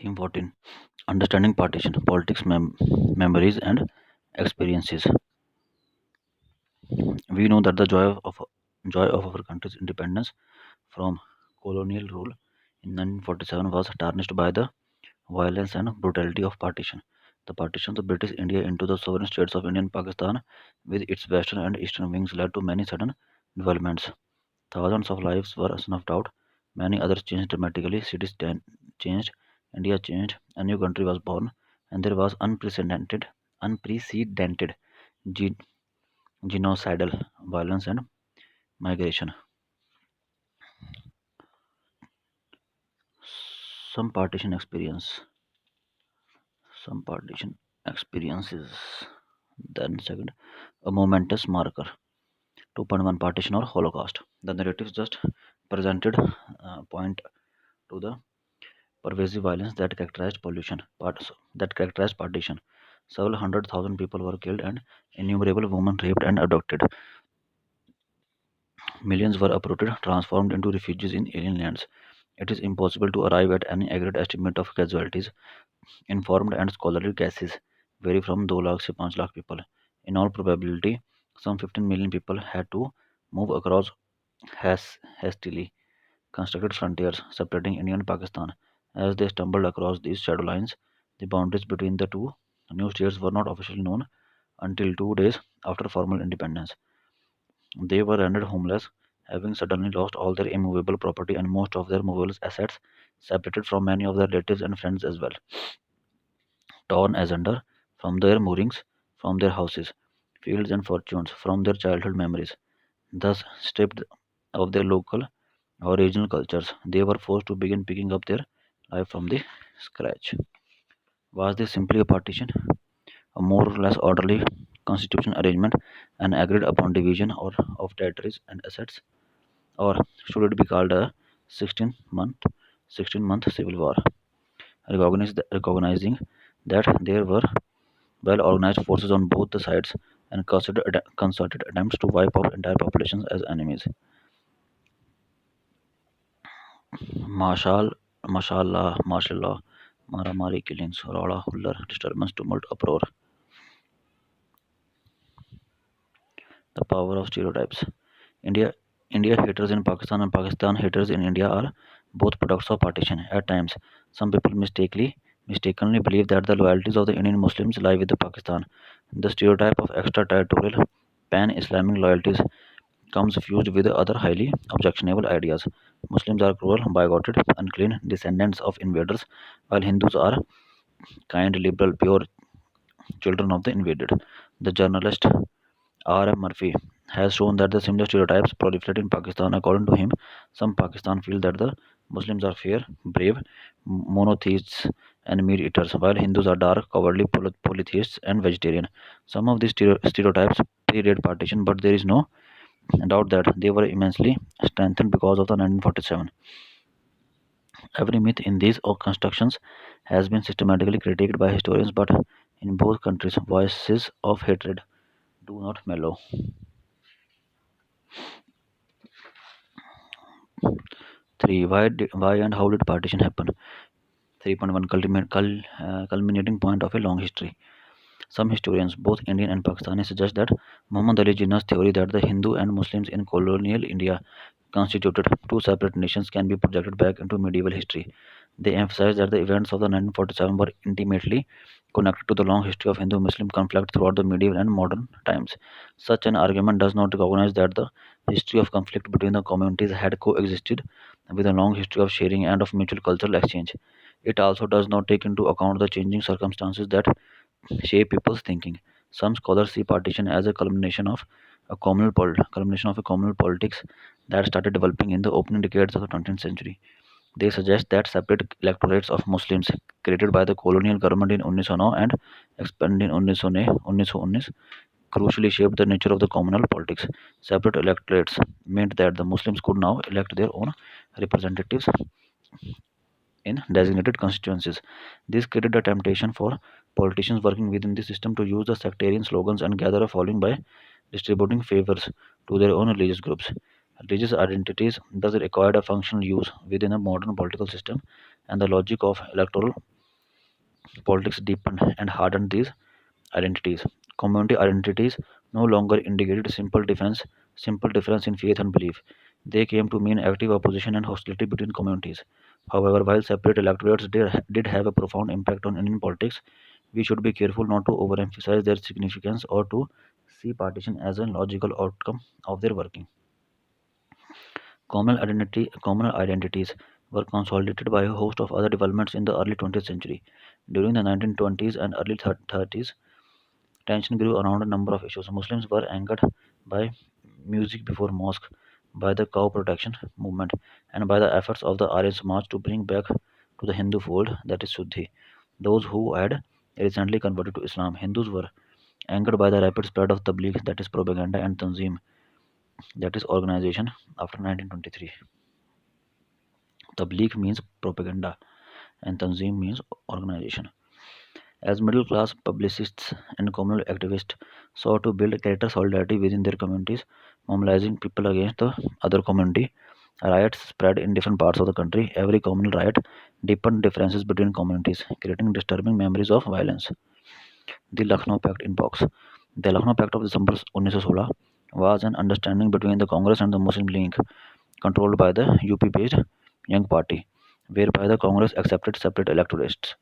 Theme 14: Understanding Partition, Politics, Memories, and Experiences. We know that the joy of our country's independence from colonial rule in 1947 was tarnished by the violence and brutality of partition. The partition of British India into the sovereign states of India and Pakistan, with its western and eastern wings, led to many sudden developments. Thousands of lives were snuffed out, many others changed dramatically, changed, India changed, a new country was born, and there was unprecedented ge- genocidal violence and migration. Some partition experience, some partition experiences. Then second, a momentous marker. 2.1 Partition or Holocaust. The narratives just presented point to the pervasive violence that characterized partition. Several hundred thousand people were killed and innumerable women raped and abducted. Millions were uprooted, transformed into refugees in alien lands. It is impossible to arrive at any accurate estimate of casualties. Informed and scholarly guesses vary from 2 lakh to 5 lakh people. In all probability, some 15 million people had to move across hastily constructed frontiers separating India and Pakistan. As they stumbled across these shadow lines, the boundaries between the two new states were not officially known until 2 days after formal independence. They were rendered homeless, having suddenly lost all their immovable property and most of their movable assets, separated from many of their relatives and friends as well, torn asunder from their moorings, from their houses, fields, and fortunes, from their childhood memories. Thus, stripped of their local or regional cultures, they were forced to begin picking up their life from the scratch. Was this simply a partition, a more or less orderly constitutional arrangement, an agreed upon division or of territories and assets, or should it be called a 16-month civil war? Recognizing that there were well organized forces on both the sides and concerted attempts to wipe out entire populations as enemies. Martial law, Maramari killings, Rala, Huller, disturbance, tumult, uproar. The power of stereotypes. India India haters in Pakistan and Pakistan haters in India are both products of partition. At times, some people mistakenly believe that the loyalties of the Indian Muslims lie with the Pakistan. The stereotype of extraterritorial pan-Islamic loyalties comes fused with other highly objectionable ideas. Muslims are cruel, bigoted, unclean descendants of invaders, while Hindus are kind, liberal, pure children of the invaded. The journalist R. M. Murphy has shown that the similar stereotypes proliferate in Pakistan. According to him, some Pakistan feel that the Muslims are fair, brave, monotheists, and meat eaters, while Hindus are dark, cowardly, polytheists, and vegetarian. Some of these stereotypes predate partition, but there is no doubt that they were immensely strengthened because of the 1947. Every myth in these constructions has been systematically critiqued by historians, but in both countries, voices of hatred do not mellow. 3. Why and how did partition happen? 3.1 Culminating point of a long history. Some historians, both Indian and Pakistani, suggest that Muhammad Ali Jinnah's theory that the Hindu and Muslims in colonial India constituted two separate nations can be projected back into medieval history. They emphasize that the events of the 1947 were intimately connected to the long history of Hindu-Muslim conflict throughout the medieval and modern times. Such an argument does not recognize that the history of conflict between the communities had coexisted with a long history of sharing and of mutual cultural exchange. It also does not take into account the changing circumstances that shape people's thinking. Some scholars see partition as a culmination of a communal politics that started developing in the opening decades of the 20th century. They suggest that separate electorates of Muslims created by the colonial government in 1909 and expanded in 1919 crucially shaped the nature of the communal politics. Separate electorates meant that the Muslims could now elect their own representatives in designated constituencies. This created a temptation for politicians working within the system to use the sectarian slogans and gather a following by distributing favors to their own religious groups. Religious identities thus required a functional use within a modern political system, and the logic of electoral Politics deepened and hardened these identities. Community identities no longer indicated simple difference in faith and belief. They came to mean active opposition and hostility between communities. However, while separate electorates did have a profound impact on Indian politics, we should be careful not to overemphasize their significance or to see partition as a logical outcome of their working. Communal identities were consolidated by a host of other developments in the early 20th century. During the 1920s and early 30s, tension grew around a number of issues. Muslims were angered by music before mosque, by the cow protection movement, and by the efforts of the Arya Samaj to bring back to the Hindu fold, that is Suddhi, those who had recently converted to Islam. Hindus were angered by the rapid spread of Tabligh, that is propaganda, and Tanzim, that is organization, after 1923. Tabligh means propaganda, and Tanzim means organization. As middle class publicists and communal activists sought to build character solidarity within their communities, mobilizing people against the other community, riots spread in different parts of the country. Every communal riot deepened differences between communities, creating disturbing memories of violence. The Lucknow Pact in box. The Lucknow Pact of December 1916 was an understanding between the Congress and the Muslim League, controlled by the UP-based Young Party, whereby the Congress accepted separate electorates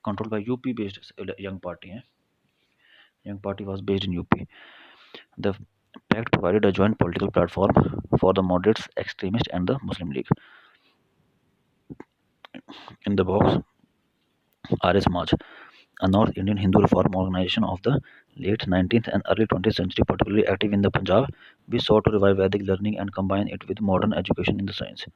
controlled by UP-based Young Party. Young Party was based in UP. The pact provided a joint political platform for the moderates, extremists, and the Muslim League. In the box, RS March, a North Indian Hindu reform organization of the late 19th and early 20th century, particularly active in the Punjab, we sought to revive Vedic learning and combine it with modern education in the science.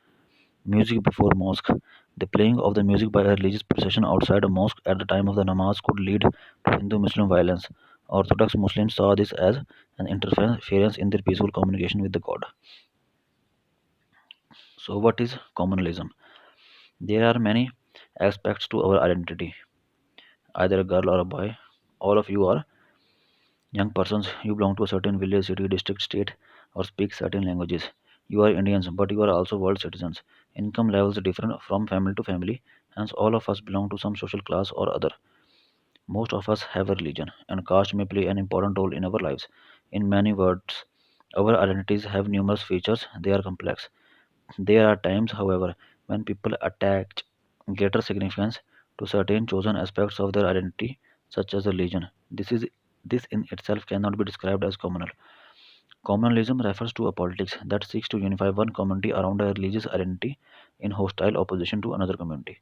Music before mosque. The playing of the music by a religious procession outside a mosque at the time of the namaz could lead to Hindu-Muslim violence. Orthodox Muslims saw this as an interference in their peaceful communication with the God. So, what is communalism? There are many aspects to our identity. Either a girl or a boy, all of you are young persons. You belong to a certain village, city, district, state, or speak certain languages. You are Indians, but you are also world citizens. Income levels differ from family to family, hence, all of us belong to some social class or other. Most of us have a religion, and caste may play an important role in our lives. In many words, our identities have numerous features, they are complex. There are times, however, when people attach greater significance to certain chosen aspects of their identity, such as religion. This in itself cannot be described as communal. Communalism refers to a politics that seeks to unify one community around a religious identity in hostile opposition to another community.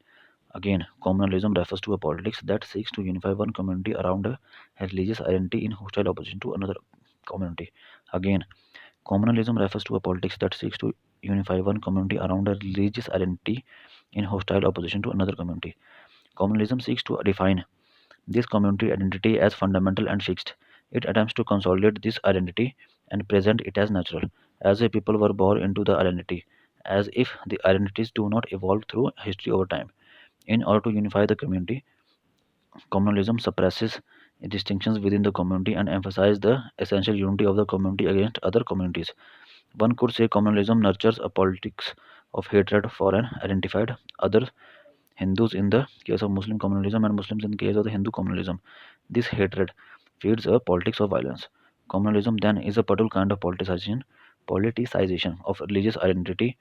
Again, communalism refers to a politics that seeks to unify one community around a religious identity in hostile opposition to another community. Again, communalism refers to a politics that seeks to unify one community around a religious identity in hostile opposition to another community. Communalism seeks to define this community identity as fundamental and fixed. It attempts to consolidate this identity and present it as natural, as if people were born into the identity, as if the identities do not evolve through history over time. In order to unify the community, communalism suppresses distinctions within the community and emphasizes the essential unity of the community against other communities. One could say communalism nurtures a politics of hatred for an identified other, Hindus in the case of Muslim communalism and Muslims in the case of the Hindu communalism. This hatred feeds a politics of violence. Communalism then is a particular kind of politicization of religious identity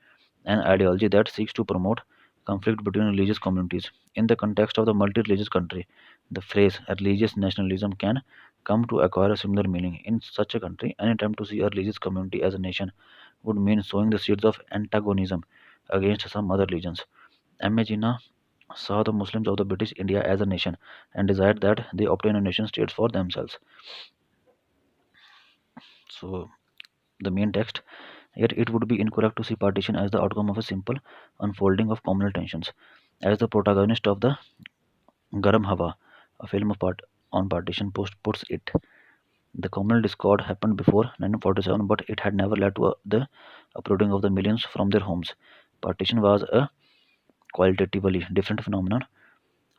and ideology that seeks to promote conflict between religious communities. In the context of the multi-religious country, the phrase religious nationalism can come to acquire a similar meaning. In such a country, any attempt to see a religious community as a nation would mean sowing the seeds of antagonism against some other religions. M. A. Jinnah saw the Muslims of the British India as a nation and desired that they obtain a nation state for themselves. So, the main text, yet it would be incorrect to see partition as the outcome of a simple unfolding of communal tensions. As the protagonist of the Garam Hawa, a film of on partition puts it, the communal discord happened before 1947, but it had never led to the uprooting of the millions from their homes. Partition was a qualitatively different phenomenon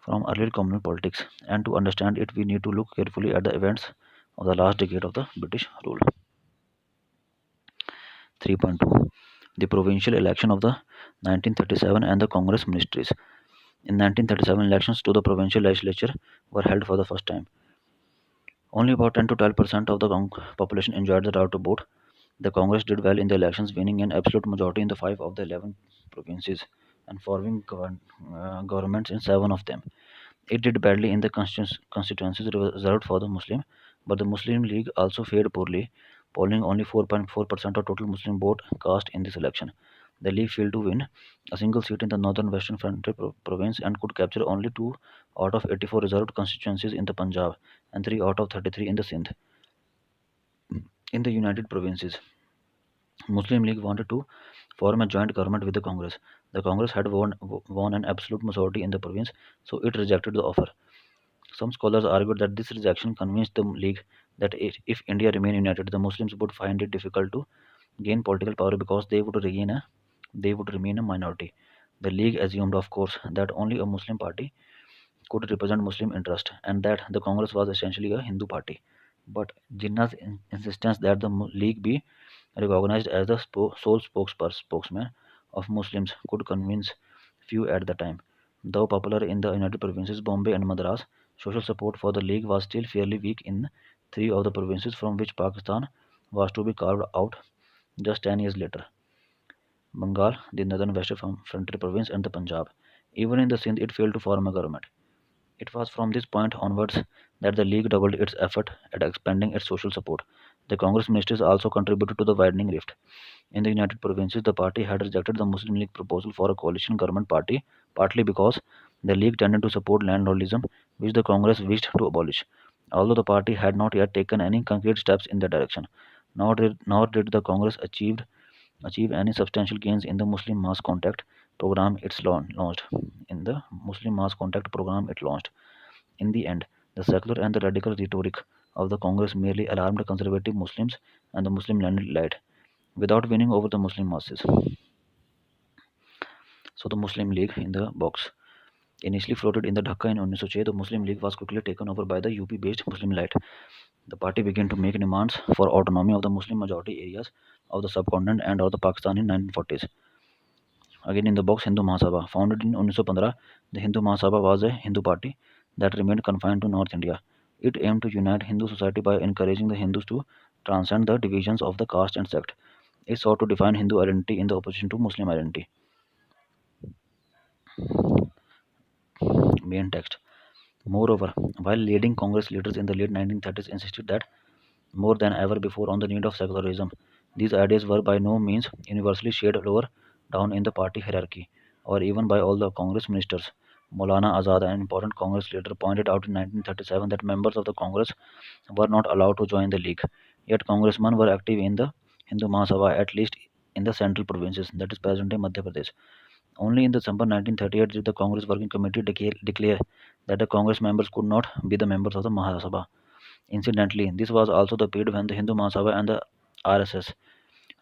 from earlier communal politics, and to understand it, we need to look carefully at the events of the last decade of the British rule. 3.2. The provincial election of the 1937 and the Congress ministries. In 1937, elections to the provincial legislature were held for the first time. Only about 10 to 12% of the population enjoyed the right to vote. The Congress did well in the elections, winning an absolute majority in the 5 of the 11 provinces and forming governments in 7 of them. It did badly in the constituencies reserved for the Muslim, but the Muslim League also fared poorly, polling only 4.4% of total Muslim vote cast in this election. The League failed to win a single seat in the northern Western Frontier province and could capture only 2 out of 84 reserved constituencies in the Punjab and 3 out of 33 in the Sindh. In the United Provinces, Muslim League wanted to form a joint government with the Congress. The Congress had won an absolute majority in the province, so it rejected the offer. Some scholars argued that this rejection convinced the League that if India remained united, the Muslims would find it difficult to gain political power because they would remain a minority. The League assumed, of course, that only a Muslim party could represent Muslim interest and that the Congress was essentially a Hindu party. But Jinnah's insistence that the League be recognized as the sole spokesman of Muslims could convince few at the time. Though popular in the United Provinces, Bombay and Madras, social support for the League was still fairly weak in 3 of the provinces from which Pakistan was to be carved out just 10 years later: Bengal, the northern western frontier province, and the Punjab. Even in the Sindh, it failed to form a government. It was from this point onwards that the League doubled its effort at expanding its social support. The Congress ministers also contributed to the widening rift. In the United Provinces, the party had rejected the Muslim League proposal for a coalition government party, partly because the League tended to support landlordism, which the Congress wished to abolish. Although the party had not yet taken any concrete steps in that direction, nor did the Congress achieve any substantial gains in the Muslim Mass Contact program launched. In the Muslim Mass Contact program it launched. In the end, the secular and the radical rhetoric of the Congress merely alarmed conservative Muslims and the Muslim landed elite without winning over the Muslim masses. So the Muslim League in the box. Initially floated in the Dhaka in 1906, the Muslim League was quickly taken over by the UP-based Muslim elite. The party began to make demands for autonomy of the Muslim majority areas of the subcontinent and of the Pakistan in 1940s. Again in the box, Hindu Mahasabha. Founded in 1915, the Hindu Mahasabha was a Hindu party that remained confined to North India. It aimed to unite Hindu society by encouraging the Hindus to transcend the divisions of the caste and sect. It sought to define Hindu identity in the opposition to Muslim identity. Main text. Moreover, while leading Congress leaders in the late 1930s insisted that more than ever before on the need of secularism, these ideas were by no means universally shared lower down in the party hierarchy, or even by all the Congress ministers. Maulana Azad, an important Congress leader, pointed out in 1937 that members of the Congress were not allowed to join the League. Yet congressmen were active in the Hindu Mahasabha, at least in the central provinces, that is present-day Madhya Pradesh. Only in December 1938 did the Congress Working Committee declare that the Congress members could not be the members of the Mahasabha. Incidentally, this was also the period when the Hindu Mahasabha and the RSS,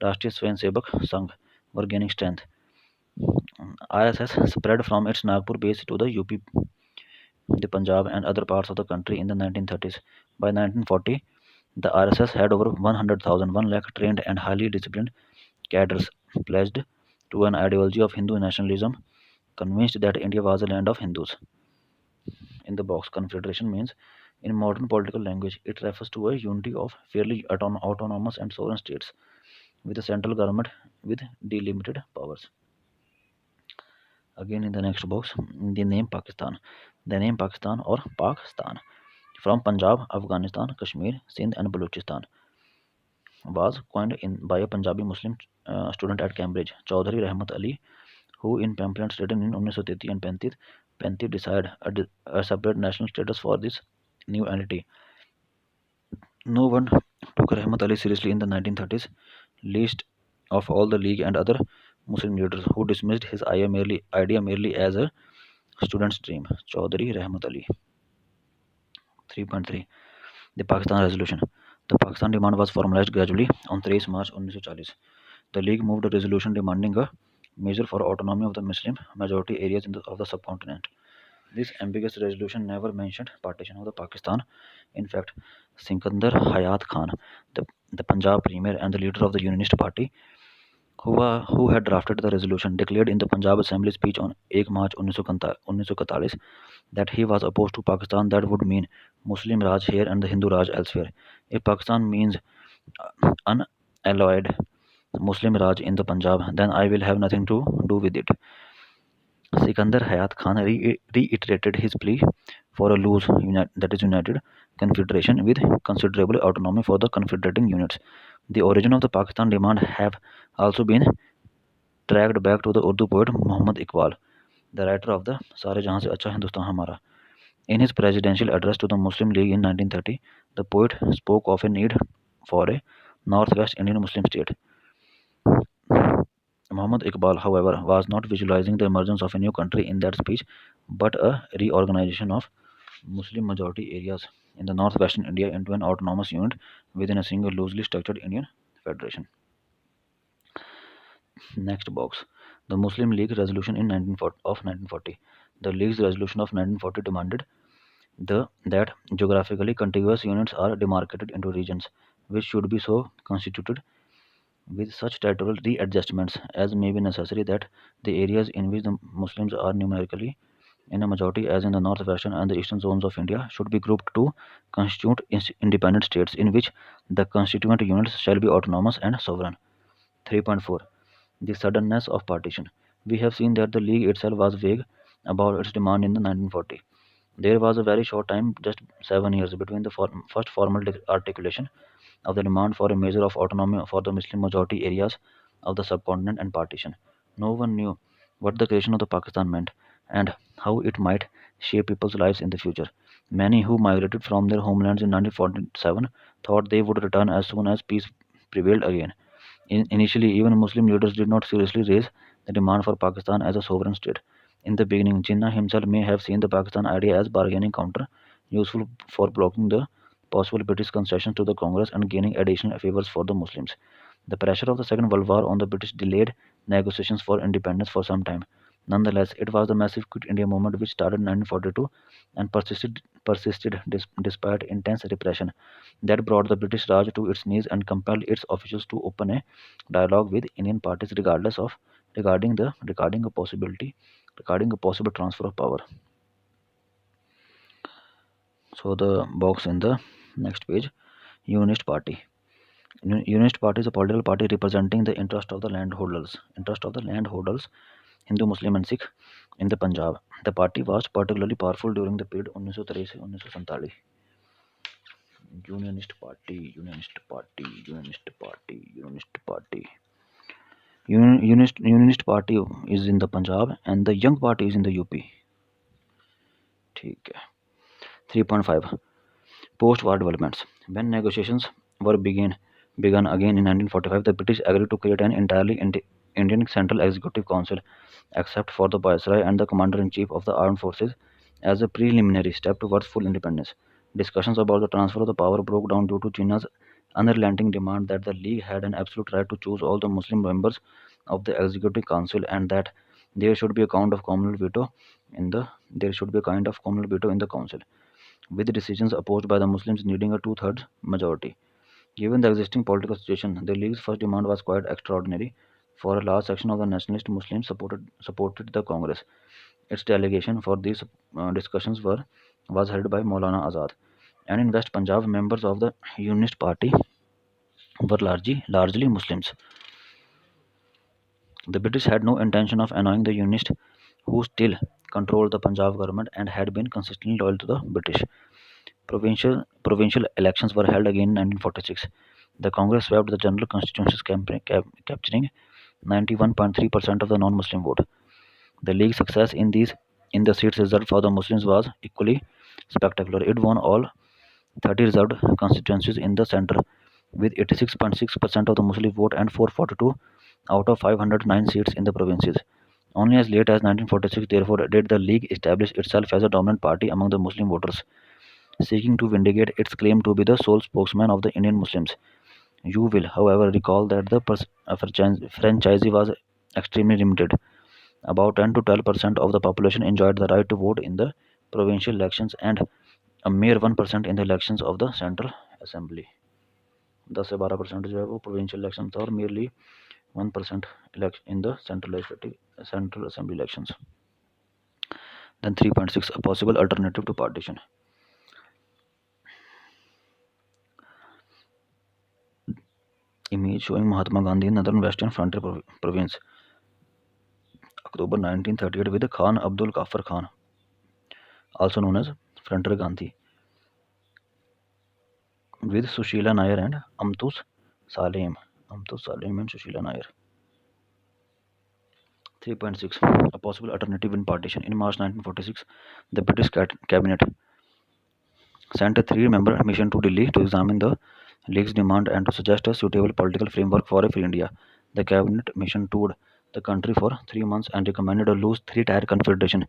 Rashtriya Swayamsevak Sangh, were gaining strength. RSS spread from its Nagpur base to the UP, the Punjab, and other parts of the country in the 1930s. By 1940, the RSS had over 100,000, 1 lakh trained and highly disciplined cadres pledged to an ideology of Hindu nationalism, convinced that India was a land of Hindus. In the box, confederation means, in modern political language, it refers to a unity of fairly autonomous and sovereign states with a central government with delimited powers. Again, in the next box, the name Pakistan. The name Pakistan or Pakistan from Punjab, Afghanistan, Kashmir, Sindh, and Balochistan was coined by a Punjabi Muslim student at Cambridge, Chaudhary Rahmat Ali, who in pamphlets written in 1933 and 35 decided a separate national status for this new entity. No one took Rahmat Ali seriously in the 1930s, least of all the League and other Muslim leaders who dismissed his idea merely as a student's dream. Chaudhary Rahmat Ali. 3.3. The Pakistan Resolution. The Pakistan demand was formalized gradually on 3 March 1940. The League moved a resolution demanding a measure for autonomy of the Muslim majority areas of the subcontinent. This ambiguous resolution never mentioned partition of the Pakistan. In fact, Sikandar Hayat Khan, the Punjab premier and the leader of the Unionist Party, who had drafted the resolution, declared in the Punjab Assembly speech on 1 March 1941 that he was opposed to Pakistan that would mean Muslim Raj here and the Hindu Raj elsewhere. If Pakistan means unalloyed Muslim Raj in the Punjab, then I will have nothing to do with it. Sikandar Hayat Khan reiterated his plea for a united confederation with considerable autonomy for the confederating units. The origin of the Pakistan demand have also been tracked back to the Urdu poet Muhammad Iqbal, the writer of the Sare Jahan Se Acha Hindustan Hamara. In his presidential address to the Muslim League in 1930, the poet spoke of a need for a northwest Indian Muslim state. Muhammad Iqbal, however, was not visualizing the emergence of a new country in that speech, but a reorganization of Muslim majority areas in the northwestern India into an autonomous unit within a single loosely structured Indian federation. Next box. The Muslim League resolution in 1940. The League's resolution of 1940 demanded that geographically contiguous units are demarcated into regions, which should be so constituted with such territorial readjustments as may be necessary that the areas in which the Muslims are numerically in a majority, as in the northwestern and the eastern zones of India, should be grouped to constitute independent states in which the constituent units shall be autonomous and sovereign. 3.4. The suddenness of partition. We have seen that the League itself was vague about its demand in the 1940. There was a very short time, just 7 years, between the first formal articulation of the demand for a measure of autonomy for the Muslim majority areas of the subcontinent and partition. No one knew what the creation of the Pakistan meant and how it might shape people's lives in the future. Many who migrated from their homelands in 1947 thought they would return as soon as peace prevailed again. Initially, even Muslim leaders did not seriously raise the demand for Pakistan as a sovereign state. In the beginning, Jinnah himself may have seen the Pakistan idea as bargaining counter, useful for blocking the possible British concessions to the Congress and gaining additional favors for the Muslims. The pressure of the Second World War on the British delayed negotiations for independence for some time. Nonetheless, it was the massive Quit India movement which started in 1942 and persisted despite intense repression that brought the British Raj to its knees and compelled its officials to open a dialogue with Indian parties regarding a possible transfer of power. So the box in the next page, Unionist Party. Unionist Party is a political party representing the interest of the landholders, Hindu, Muslim, and Sikh in the Punjab. The party was particularly powerful during the period 1903 से 1947. Unionist Party, Unionist Party, Unionist Party, Unionist Party. Unionist Party is in the Punjab and the Young Party is in the UP. ठीक है. 3.5. Post-war developments. When negotiations were begun again in 1945, the British agreed to create an entirely Indian Central Executive Council, except for the Viceroy and the Commander-in-Chief of the Armed Forces, as a preliminary step towards full independence. Discussions about the transfer of the power broke down due to China's unrelenting demand that the League had an absolute right to choose all the Muslim members of the Executive Council and that there should be a kind of communal veto in the council, with decisions opposed by the Muslims needing a two-thirds majority. Given the existing political situation, the League's first demand was quite extraordinary, for a large section of the nationalist Muslims supported the Congress. Its delegation for these discussions was headed by Maulana Azad, and in West Punjab, members of the Unionist Party were largely Muslims. The British had no intention of annoying the Unionists, who still controlled the Punjab government and had been consistently loyal to the British. Provincial elections were held again in 1946. The Congress swept the general constituencies, capturing 91.3% of the non-Muslim vote. The League's success in the seats reserved for the Muslims was equally spectacular. It won all 30 reserved constituencies in the center, with 86.6% of the Muslim vote and 442 out of 509 seats in the provinces. Only as late as 1946, therefore, did the League establish itself as a dominant party among the Muslim voters, seeking to vindicate its claim to be the sole spokesman of the Indian Muslims. You will, however, recall that the franchise was extremely limited. About 10 to 12% of the population enjoyed the right to vote in the provincial elections and a mere 1% in the elections of the Central Assembly. 10 से 12% जो है वो provincial elections था और merely 1% election in the Central Assembly elections. Then 3.6, a possible alternative to partition. Image showing Mahatma Gandhi in Northern Western Frontier Province, October 1938, with Khan Abdul Ghaffar Khan, also known as Frontier Gandhi, with Sushila Nair and Salem. Amtus Salem and Sushila Nair. 3.6, a possible alternative in partition. In March 1946, the British cabinet sent a three-member mission to Delhi to examine the League's demand and to suggest a suitable political framework for a free India. The cabinet mission toured the country for 3 months and recommended a loose three-tier confederation.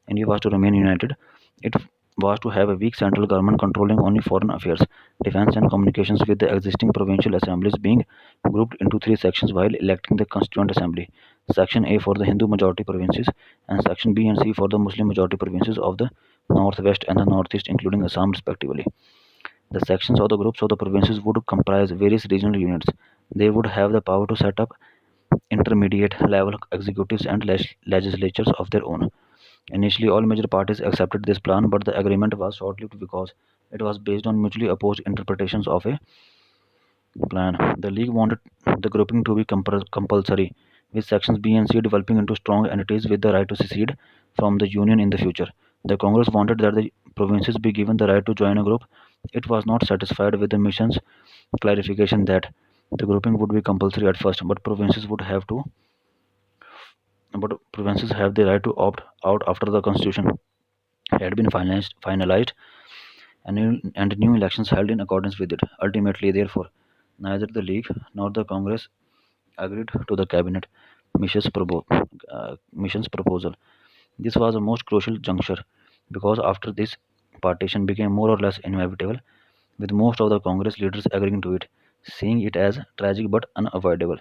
India was to remain united. It was to have a weak central government controlling only foreign affairs, defense, and communications, with the existing provincial assemblies being grouped into three sections while electing the Constituent Assembly. Section A for the Hindu majority provinces, and Section B and C for the Muslim majority provinces of the Northwest and the Northeast, including Assam, respectively. The sections or the groups of the provinces would comprise various regional units. They would have the power to set up intermediate level executives and legislatures of their own. Initially, all major parties accepted this plan, but the agreement was short lived because it was based on mutually opposed interpretations of a plan. The League wanted the grouping to be compulsory, with sections B and C developing into strong entities with the right to secede from the Union in the future. The Congress wanted that the provinces be given the right to join a group. It was not satisfied with the mission's clarification that the grouping would be compulsory at first, but provinces have the right to opt out after the constitution had been finalized and new elections held in accordance with it. Ultimately, therefore, neither the League nor the Congress agreed to the cabinet mission's proposal. This was a most crucial juncture because after this, partition became more or less inevitable, with most of the Congress leaders agreeing to it, seeing it as tragic but unavoidable.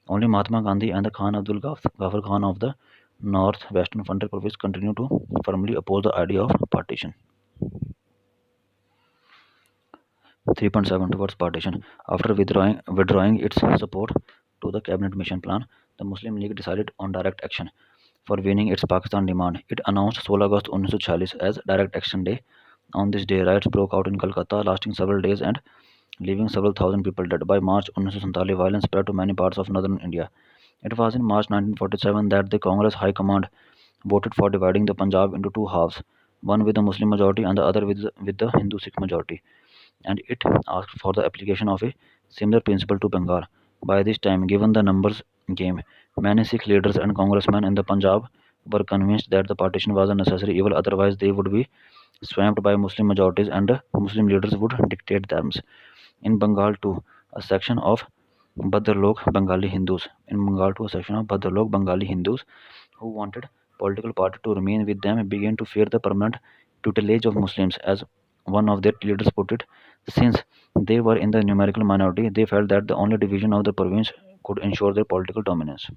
Only Mahatma Gandhi and the Khan Abdul Ghaffar Khan of the North Western Frontier Province continued to firmly oppose the idea of partition. 3.7, towards partition. After withdrawing its support to the cabinet mission plan, the Muslim League decided on direct action. For winning its Pakistan demand, it announced 16 August 1946 as Direct Action Day. On this day, riots broke out in Calcutta, lasting several days and leaving several thousand people dead. By March 1947, violence spread to many parts of northern India. It was in March 1947 that the Congress High Command voted for dividing the Punjab into two halves, one with the Muslim majority and the other with the Hindu Sikh majority, and it asked for the application of a similar principle to Bengal. By this time, given the numbers game, many Sikh leaders and congressmen in the Punjab were convinced that the partition was a necessary evil, otherwise they would be swamped by Muslim majorities and Muslim leaders would dictate terms. In Bengal too, a section of Bhadralok Bengali Hindus who wanted political party to remain with them began to fear the permanent tutelage of Muslims. As one of their leaders put it, since they were in the numerical minority, they felt that the only division of the province could ensure their political dominance.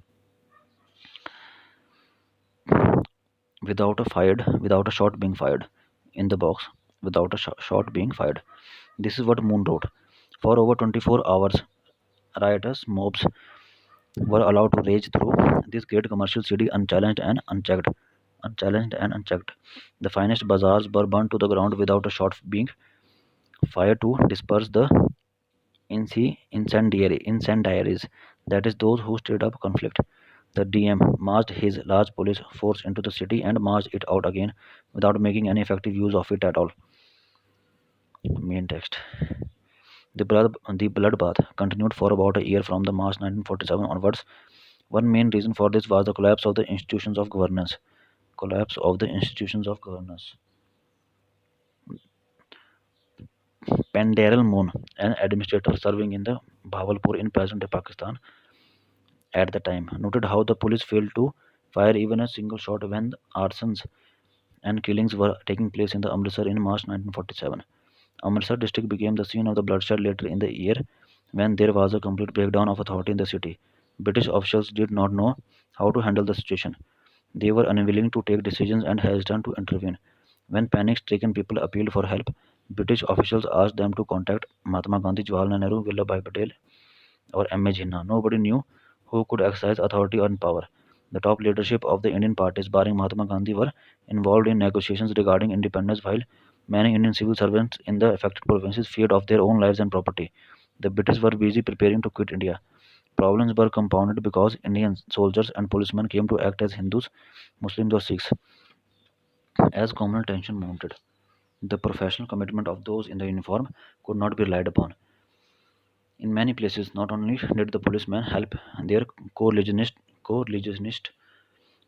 Without a shot being fired. In the box, without a shot being fired. This is what Moon wrote. For over 24 hours, riotous mobs were allowed to rage through this great commercial city unchallenged and unchecked. Unchallenged and unchecked. The finest bazaars were burned to the ground without a shot being fired to disperse the incendiaries, that is, those who stirred up conflict. The DM marched his large police force into the city and marched it out again without making any effective use of it at all. Main text. The bloodbath continued for about a year from the March 1947 onwards. One main reason for this was the collapse of the institutions of governance. Collapse of the institutions of governance. Penderal Moon, an administrator serving in the Bhavalpur in present-day Pakistan at the time, noted how the police failed to fire even a single shot when arsons and killings were taking place in the Amritsar in March 1947. Amritsar district became the scene of the bloodshed later in the year when there was a complete breakdown of authority in the city. British officials did not know how to handle the situation. They were unwilling to take decisions and hesitant to intervene. When panic-stricken people appealed for help, British officials asked them to contact Mahatma Gandhi, Jawaharlal Nehru, Vallabhbhai Patel, or M.A. Jinnah. Nobody knew who could exercise authority and power. The top leadership of the Indian parties, barring Mahatma Gandhi, were involved in negotiations regarding independence, while many Indian civil servants in the affected provinces feared of their own lives and property. The British were busy preparing to quit India. Problems were compounded because Indian soldiers and policemen came to act as Hindus, Muslims, or Sikhs. As communal tension mounted, the professional commitment of those in the uniform could not be relied upon. In many places, not only did the policemen help their co-religionists,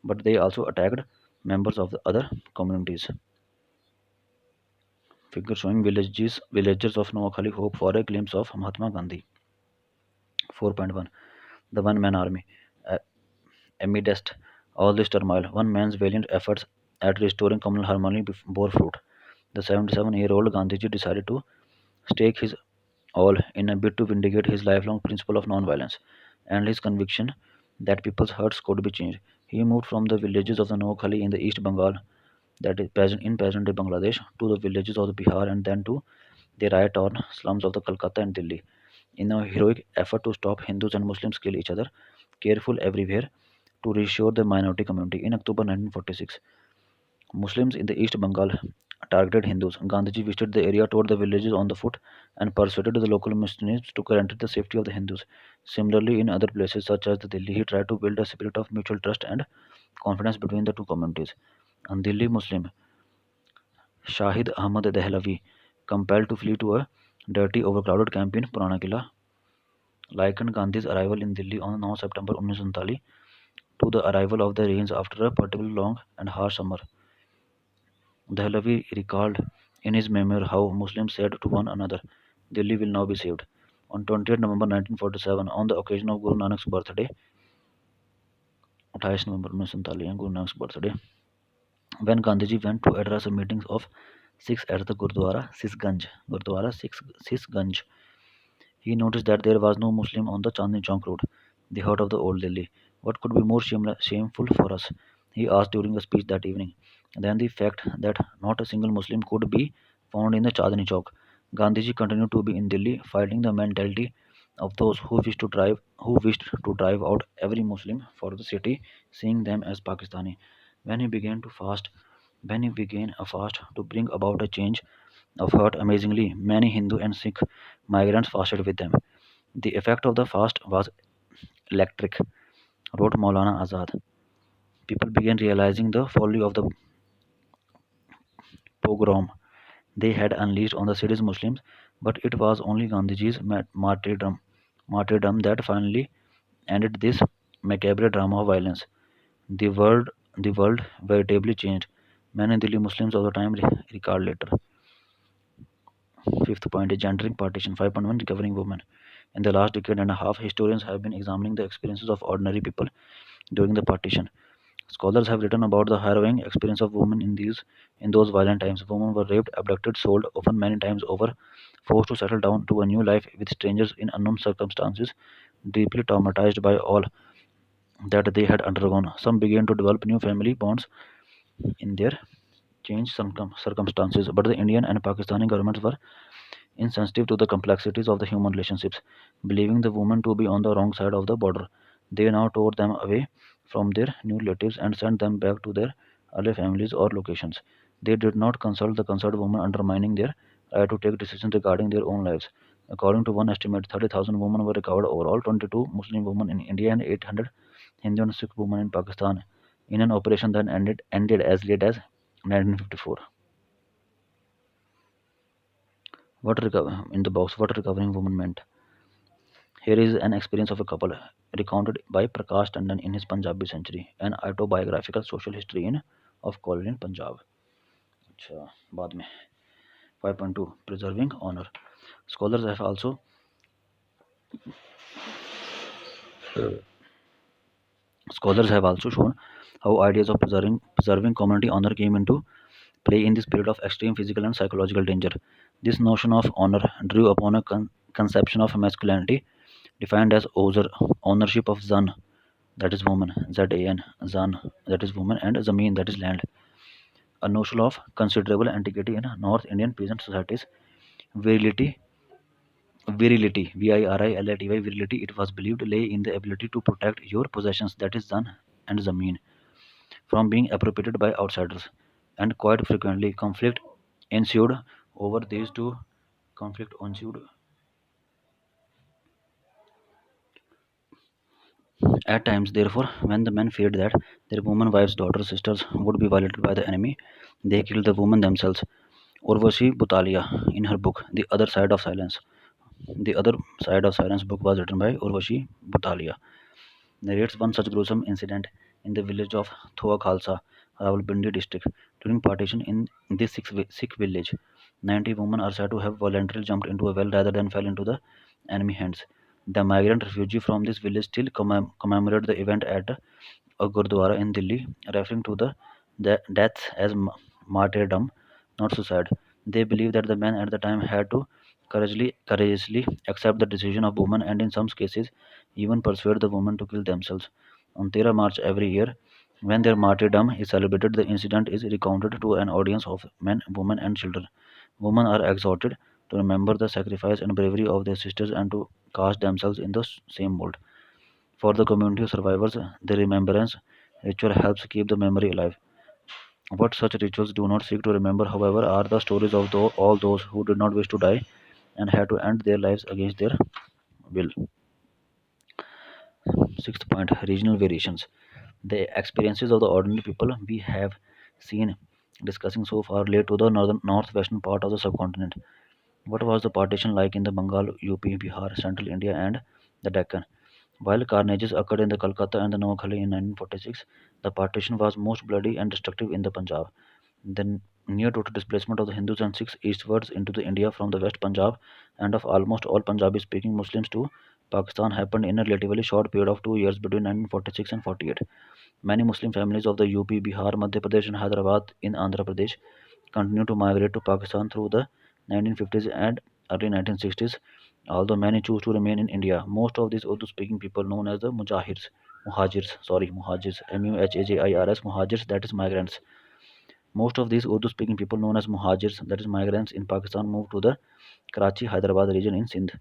but they also attacked members of the other communities. Figure showing villagers of Noakhali hope for a glimpse of Mahatma Gandhi. 4.1 The One Man Army. Uh, Amidst all this turmoil, one man's valiant efforts at restoring communal harmony bore fruit. The 77-year-old Gandhiji decided to stake his all in a bid to vindicate his lifelong principle of non-violence and his conviction that people's hearts could be changed. He moved from the villages of the Noakhali in the East Bengal, that is present-day Bangladesh, to the villages of the Bihar and then to the riot-torn slums of the Calcutta and Delhi. In a heroic effort to stop Hindus and Muslims kill each other, careful everywhere to restore the minority community. In October 1946, Muslims in the East Bengal targeted Hindus. Gandhiji visited the area, toured the villages on the foot, and persuaded the local Muslims to guarantee the safety of the Hindus. Similarly, in other places such as the Delhi, he tried to build a spirit of mutual trust and confidence between the two communities. And Delhi Muslim Shahid Ahmad Dehlavi, compelled to flee to a dirty, overcrowded camp in Purana Killa, likened Gandhi's arrival in Delhi on 9 September 1939 to the arrival of the rains after a particularly long and harsh summer. Dehlavi recalled in his memoir how Muslims said to one another, Delhi will now be saved. On 20th November 1947, on the occasion of Guru Nanak's birthday, 28 November 1947, Guru Nanak's birthday, when Gandhiji went to address a meeting of Sikhs at the Sisganj, he noticed that there was no Muslim on the Chandni Chowk road, the heart of the old Delhi. What could be more shameful for us? He asked during a speech that evening. Than the fact that not a single Muslim could be found in the Chandni Chowk. Gandhiji continued to be in Delhi, fighting the mentality of those who wished to drive out every Muslim for the city, seeing them as Pakistani. When he began to fast, when he began a fast to bring about a change of heart, amazingly, many Hindu and Sikh migrants fasted with them. The effect of the fast was electric, wrote Maulana Azad. People began realizing the folly of the pogrom they had unleashed on the city's Muslims, but it was only Gandhiji's martyrdom that finally ended this macabre drama of violence. The world, the world veritably changed. Many Delhi Muslims of the time recalled later. Fifth point is gendering partition. 5.1 Recovering women. In the last decade and a half, historians have been examining the experiences of ordinary people during the partition. Scholars have written about the harrowing experience of women in those violent times. Women were raped, abducted, sold, often many times over, forced to settle down to a new life with strangers in unknown circumstances, deeply traumatized by all that they had undergone. Some began to develop new family bonds in their changed circumstances, but the Indian and Pakistani governments were insensitive to the complexities of the human relationships, believing the women to be on the wrong side of the border. They now tore them away from their new relatives and sent them back to their early families or locations. They did not consult the concerned women, undermining their right to take decisions regarding their own lives. According to one estimate, 30,000 women were recovered overall, 22 Muslim women in India and 800 Hindu and Sikh women in Pakistan, in an operation that ended as late as 1954. In the box, what recovering woman meant. Here is an experience of a couple recounted by Prakash Tandon in his Punjabi Century, an autobiographical social history of colonial Punjab. अच्छा, बाद में 5.2 Preserving honor. Scholars have also Scholars have also shown how ideas of preserving community honor came into play in this period of extreme physical and psychological danger. This notion of honor drew upon a conception of masculinity defined as ownership of Zan, that is woman, Zan, Zan, that is woman, and Zameen, that is land. A notion of considerable antiquity in North Indian peasant societies. Virility Virility, virility, virility, it was believed lay in the ability to protect your possessions, that is Zan and Zameen, from being appropriated by outsiders. And quite frequently, ensued over these two conflict ensued at times. Therefore, when the men feared that their women, wives, daughters, sisters would be violated by the enemy, they killed the women themselves. Urvashi Butalia, in her book The Other Side of Silence. The Other Side of Silence book was written by Urvashi Butalia. Narrates one such gruesome incident in the village of Thoa Khalsa, Rawalpindi district. During partition in this Sikh village, 90 women are said to have voluntarily jumped into a well rather than fell into the enemy hands. The migrant refugee from this village still commemorate the event at a Gurdwara in Delhi, referring to the deaths as martyrdom, not suicide. They believe that the men at the time had to courageously accept the decision of women and in some cases even persuade the women to kill themselves. On 13 March every year, when their martyrdom is celebrated, the incident is recounted to an audience of men, women, and children. Women are exhorted to remember the sacrifice and bravery of their sisters and to cast themselves in the same mold. For the community of survivors, the remembrance ritual helps keep the memory alive. What such rituals do not seek to remember, however, are the stories of all those who did not wish to die and had to end their lives against their will. Sixth point, regional variations. The experiences of the ordinary people we have seen discussing so far relate to the northwestern part of the subcontinent. What was the partition like in the Bengal, UP, Bihar, Central India, and the Deccan? While carnages occurred in the Calcutta and the Noakhali in 1946, the partition was most bloody and destructive in the Punjab. The near total displacement of the Hindus and Sikhs eastwards into the India from the West Punjab and of almost all Punjabi speaking Muslims to Pakistan happened in a relatively short period of 2 years between 1946 and 48. Many Muslim families of the UP, Bihar, Madhya Pradesh, and Hyderabad in Andhra Pradesh continued to migrate to Pakistan through the 1950s and early 1960s. Although many choose to remain in India, most of these Urdu-speaking people known as the Muhajirs, Muhajirs, Muhajirs, that is migrants. Most of these Urdu-speaking people known as Muhajirs, that is migrants in Pakistan, moved to the Karachi, Hyderabad region in Sindh.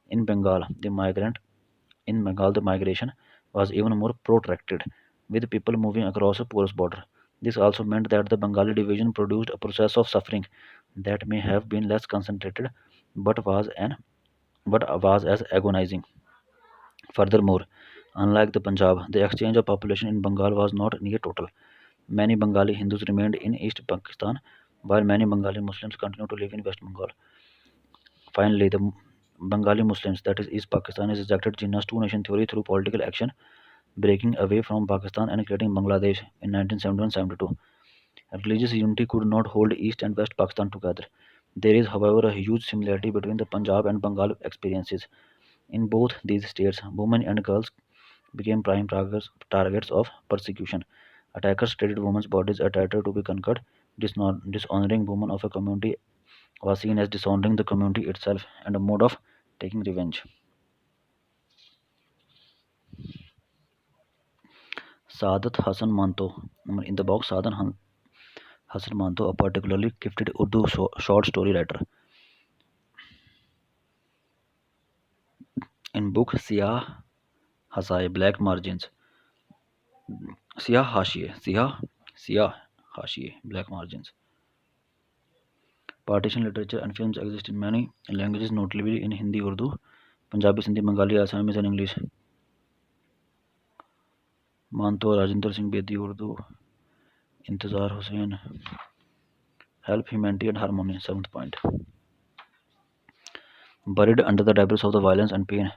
In Bengal, the migration was even more protracted, with people moving across a porous border. This also meant that the Bengali division produced a process of suffering that may have been less concentrated, but was as agonizing. Furthermore, unlike the Punjab, the exchange of population in Bengal was not near total. Many Bengali Hindus remained in East Pakistan, while many Bengali Muslims continued to live in West Bengal. Finally, the Bengali Muslims, that is East Pakistan, is rejected Jinnah's two-nation theory through political action, breaking away from Pakistan and creating Bangladesh in 1971-72. Religious unity could not hold East and West Pakistan together. There is, however, a huge similarity between the Punjab and Bengal experiences. In both these states, women and girls became prime targets of persecution. Attackers treated women's bodies as territory to be conquered. Dishonoring women of a community was seen as dishonoring the community itself and a mode of taking revenge. Saadat Hassan Manto, in the box, Hassan Manto, a particularly gifted Urdu short story writer. In book Siyah Hasai, Black Margins, Siyah Hashiye, Black Margins. Partition literature and films exist in many languages, notably in Hindi, Urdu, Punjabi, Sindhi, Bengali, Assamese, and English. Manto, Rajinder Singh Bedi, Urdu, Intezar Hussain, Help, Humanity, and Harmony. Seventh point. Buried under the debris of the violence and pain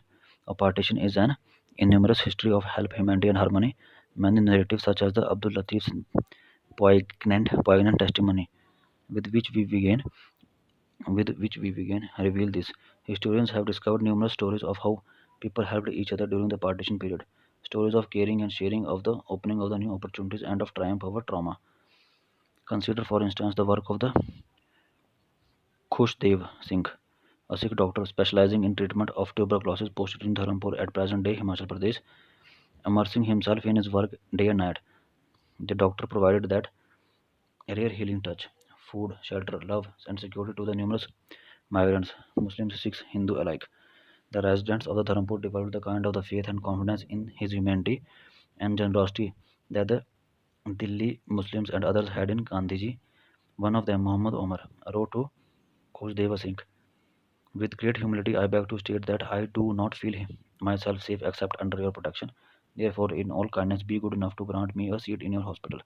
of partition is an innumerous history of help, humanity, and harmony. Many narratives, such as the Abdul Latif's poignant testimony, with which we begin, reveal this. Historians have discovered numerous stories of how people helped each other during the partition period. Stories of caring and sharing, of the opening of the new opportunities, and of triumph over trauma. Consider, for instance, the work of the Khushdev Singh, a Sikh doctor specializing in treatment of tuberculosis posted in Dharampur at present-day Himachal Pradesh, immersing himself in his work day and night. The doctor provided that rare healing touch, food, shelter, love, and security to the numerous migrants, Muslims, Sikhs, Hindu alike. The residents of the Dharampur developed the kind of the faith and confidence in his humanity and generosity that the Delhi Muslims and others had in Gandhiji. One of them, Muhammad Omar, wrote to Khushdeva Singh, with great humility, I beg to state that I do not feel myself safe except under your protection. Therefore, in all kindness, be good enough to grant me a seat in your hospital.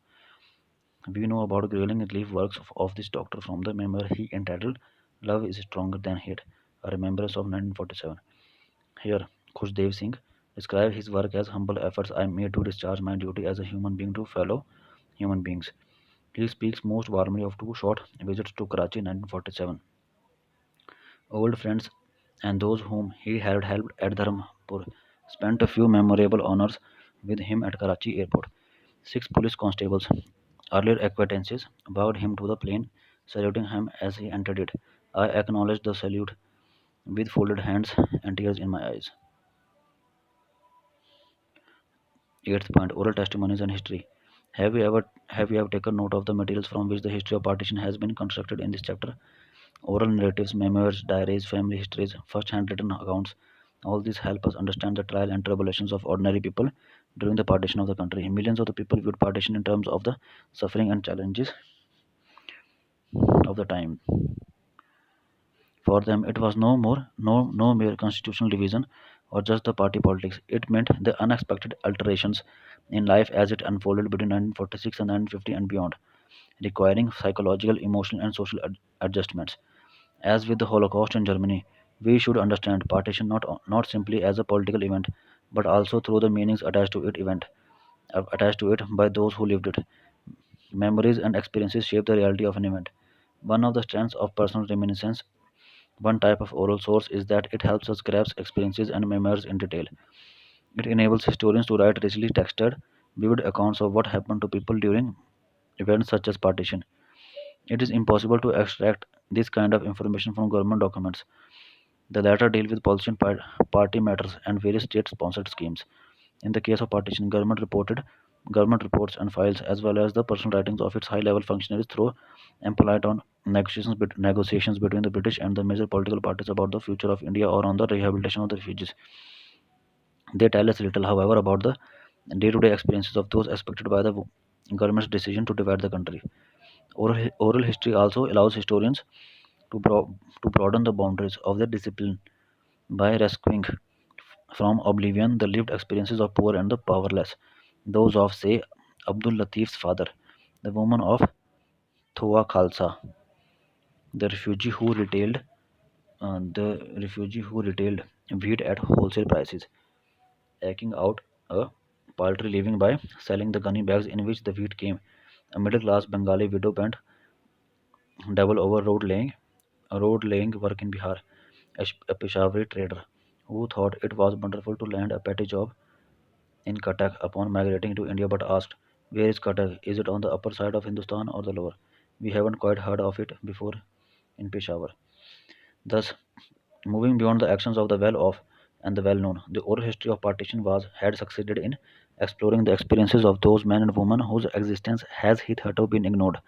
We know about grueling relief works of this doctor from the memoir he entitled Love is Stronger Than Hate, a remembrance of 1947. Here, Khushdev Singh describes his work as humble efforts I made to discharge my duty as a human being to fellow human beings. He speaks most warmly of two short visits to Karachi in 1947. Old friends and those whom he had helped at Dharmpur spent a few memorable honors with him at Karachi airport. Six police constables, earlier acquaintances, bowed him to the plane, saluting him as he entered it. I acknowledged the salute with folded hands and tears in my eyes. Eighth point: oral testimonies and history. Have you ever taken note of the materials from which the history of partition has been constructed in this chapter? Oral narratives, memoirs, diaries, family histories, first-hand written accounts. All these help us understand the trial and tribulations of ordinary people during the partition of the country. Millions of the people viewed partition in terms of the suffering and challenges of the time. For them, it was no mere constitutional division or just the party politics. It meant the unexpected alterations in life as it unfolded between 1946 and 1950 and beyond, requiring psychological, emotional, and social adjustments. As with the Holocaust in Germany, we should understand partition not simply as a political event, but also through the meanings attached to it by those who lived it. Memories and experiences shape the reality of an event. One of the strengths of personal reminiscence, one type of oral source, is that it helps us grasp experiences and memories in detail. It enables historians to write richly textured, vivid accounts of what happened to people during events such as partition. It is impossible to extract this kind of information from government documents. The latter deal with policy and party matters and various state-sponsored schemes. In the case of partition, government reports and files, as well as the personal writings of its high-level functionaries, throw ample light on negotiations between the British and the major political parties about the future of India or on the rehabilitation of the refugees. They tell us little, however, about the day-to-day experiences of those affected by the government's decision to divide the country. Oral history also allows historians to broaden the boundaries of their discipline by rescuing from oblivion the lived experiences of poor and the powerless, those of, say, Abdul Latif's father, the woman of Thoa Khalsa, the refugee who retailed wheat at wholesale prices, eking out a paltry living by selling the gunny bags in which the wheat came. A middle-class Bengali widow bent double over road laying work in Bihar, a Peshawari trader who thought it was wonderful to land a petty job in Cuttack upon migrating to India but asked, where is Cuttack? Is it on the upper side of Hindustan or the lower? We haven't quite heard of it before in Peshawar. Thus, moving beyond the actions of the well off and the well known, the oral history of partition had succeeded in exploring the experiences of those men and women whose existence has hitherto been ignored,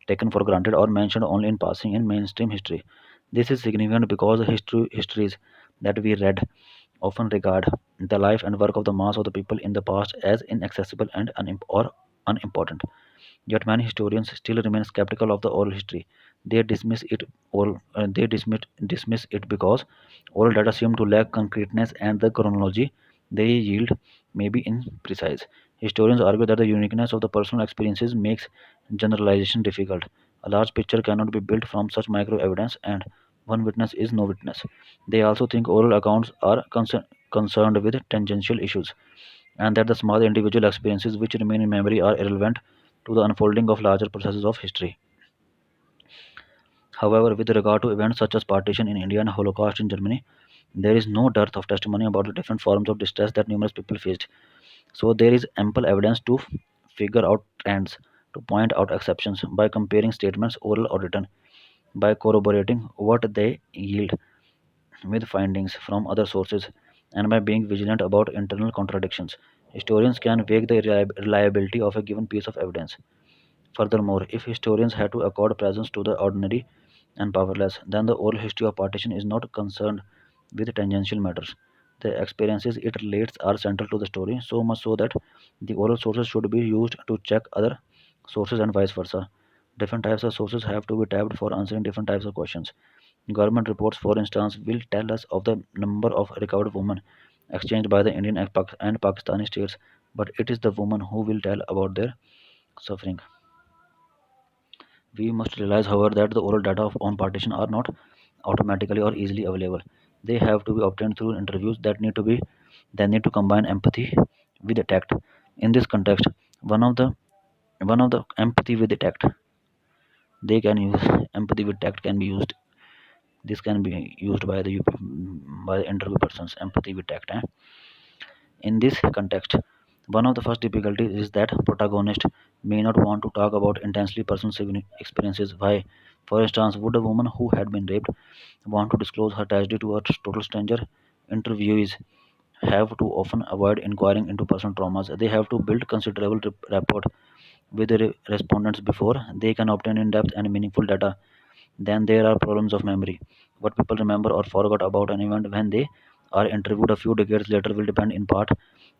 taken for granted, or mentioned only in passing in mainstream history. This is significant because the histories that we read often regard the life and work of the mass of the people in the past as inaccessible and unimportant. Yet many historians still remain skeptical of the oral history. They dismiss it because oral data seem to lack concreteness and the chronology they yield may be imprecise. Historians argue that the uniqueness of the personal experiences makes generalization difficult. A large picture cannot be built from such micro evidence, and one witness is no witness. They also think oral accounts are concerned with tangential issues, and that the small individual experiences which remain in memory are irrelevant to the unfolding of larger processes of history. However, with regard to events such as partition in India and Holocaust in Germany, there is no dearth of testimony about the different forms of distress that numerous people faced. So there is ample evidence to figure out trends, to point out exceptions by comparing statements, oral or written, by corroborating what they yield with findings from other sources, and by being vigilant about internal contradictions. Historians can weigh the reliability of a given piece of evidence. Furthermore, if historians had to accord presence to the ordinary and powerless, then the oral history of partition is not concerned with tangential matters. The experiences it relates are central to the story, so much so that the oral sources should be used to check other sources and vice versa. Different types of sources have to be tapped for answering different types of questions. Government reports, for instance, will tell us of the number of recovered women exchanged by the Indian and Pakistani states, but it is the woman who will tell about their suffering. We must realize, however, that the oral data on partition are not automatically or easily available. They have to be obtained through interviews that need to combine empathy with the tact. In this context, one of the empathy with the tact they can use empathy with tact can be used. This can be used by the interview persons. Empathy with tact. In this context, one of the first difficulties is that protagonist may not want to talk about intensely personal experiences. Why, for instance, would a woman who had been raped want to disclose her tragedy to a total stranger? Interviewees have to often avoid inquiring into personal traumas. They have to build considerable rapport with the respondents before they can obtain in-depth and meaningful data. Then there are problems of memory. What people remember or forgot about an event when they are interviewed a few decades later will depend in part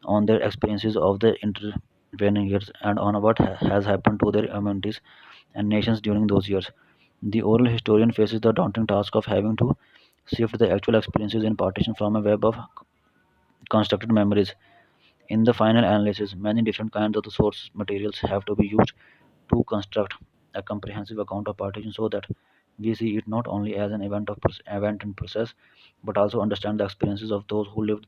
on their experiences of the intervening years and on what has happened to their communities and nations during those years. The oral historian faces the daunting task of having to sift the actual experiences in partition from a web of constructed memories. In the final analysis, many different kinds of the source materials have to be used to construct a comprehensive account of partition so that we see it not only as an event and process, but also understand the experiences of those who lived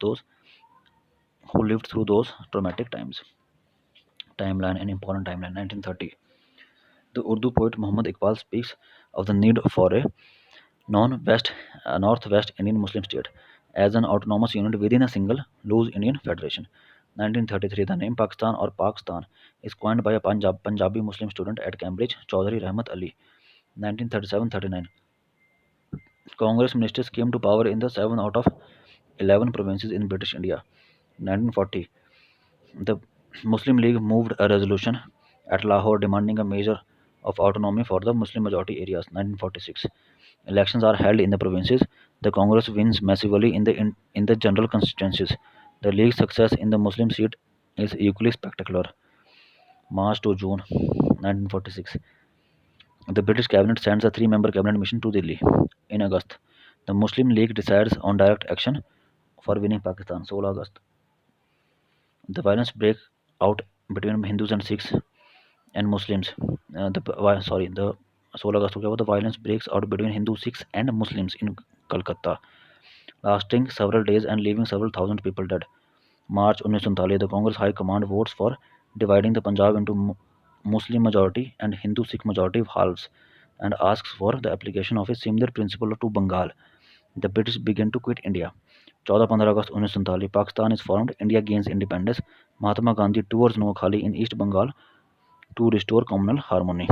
through those traumatic times. Timeline, an important timeline. 1930. The Urdu poet Muhammad Iqbal speaks of the need for a non-West, Northwest Indian Muslim state as an autonomous unit within a single loose Indian federation. 1933. The name Pakistan or Pakistan is coined by a Punjabi Muslim student at Cambridge, Chaudhry Rahmat Ali. 1937-39. Congress ministers came to power in the 7 out of 11 provinces in British India. 1940. The Muslim League moved a resolution at Lahore demanding a measure of autonomy for the Muslim majority areas. 1946. Elections are held in the provinces. The Congress wins massively in the general constituencies. The League's success in the Muslim seat is equally spectacular. March to June 1946. The British cabinet sends a three-member cabinet mission to Delhi. In August, the Muslim League decides on direct action for winning Pakistan. 16 August. The violence breaks out between Hindus and Sikhs and Muslims. The 16 August को क्या हुआ? The violence breaks out between Hindu, Sikhs and Muslims in Calcutta, lasting several days and leaving several thousand people dead. March 1939, the Congress High Command votes for dividing the Punjab into Muslim majority and Hindu Sikh majority halves and asks for the application of a similar principle to Bengal. The British begin to quit India. 14-15 August 1947, Pakistan is formed. India gains independence. Mahatma Gandhi tours Noakhali in East Bengal to restore communal harmony.